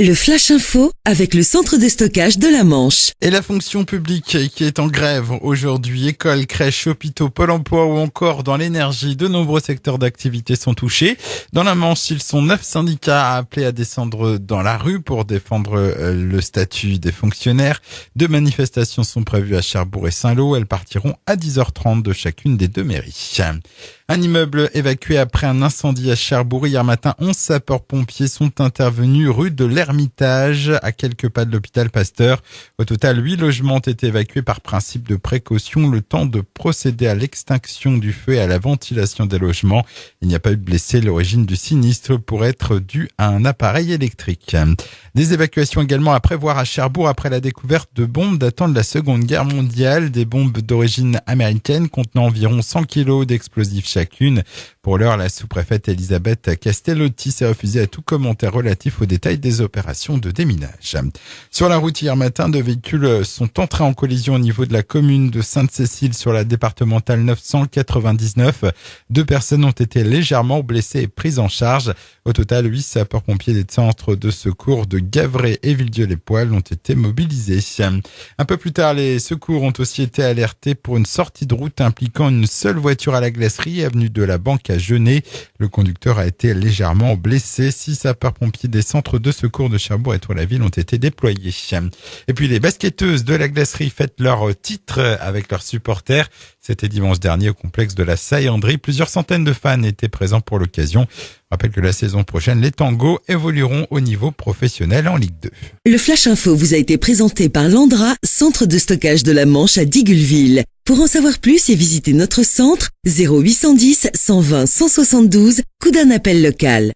Le Flash Info avec le centre de stockage de la Manche. Et la fonction publique qui est en grève aujourd'hui, écoles, crèches, hôpitaux, Pôle emploi ou encore dans l'énergie, de nombreux secteurs d'activité sont touchés. Dans la Manche, ils sont 9 syndicats appelés à descendre dans la rue pour défendre le statut des fonctionnaires. 2 manifestations sont prévues à Cherbourg et Saint-Lô. Elles partiront à 10h30 de chacune des 2 mairies. Un immeuble évacué après un incendie à Cherbourg. Hier matin, 11 sapeurs-pompiers sont intervenus rue de l'Ermitage, à quelques pas de l'hôpital Pasteur. Au total, 8 logements ont été évacués par principe de précaution, le temps de procéder à l'extinction du feu et à la ventilation des logements. Il n'y a pas eu de blessés. L'origine du sinistre pourrait être due à un appareil électrique. Des évacuations également à prévoir à Cherbourg après la découverte de bombes datant de la Seconde Guerre mondiale, des bombes d'origine américaine contenant environ 100 kilos d'explosifs chacune. Pour l'heure, la sous-préfète Elisabeth Castellotti s'est refusée à tout commentaire relatif aux détails des opérations de déminage. Sur la route hier matin, 2 véhicules sont entrés en collision au niveau de la commune de Sainte-Cécile sur la départementale 999. 2 personnes ont été légèrement blessées et prises en charge. Au total, 8 sapeurs-pompiers des centres de secours de Gavray et Villedieu-les-Poêles ont été mobilisés. Un peu plus tard, les secours ont aussi été alertés pour une sortie de route impliquant une seule voiture à la glacerie, avenue de la Banque à Genêt. Le conducteur a été légèrement blessé. 6 sapeurs-pompiers des centres de secours de Cherbourg et Tour-la-Ville ont été déployés. Et puis les basketteuses de la glacerie fêtent leur titre avec leurs supporters. C'était dimanche dernier au complexe de la Saillanderie. Plusieurs centaines de fans étaient présents pour l'occasion. Je rappelle que la saison prochaine, les tangos évolueront au niveau professionnel en Ligue 2. Le Flash Info vous a été présenté par Landra, centre de stockage de la Manche à Digoulville. Pour en savoir plus et visiter notre centre, 0810 120 172, coup d'un appel local.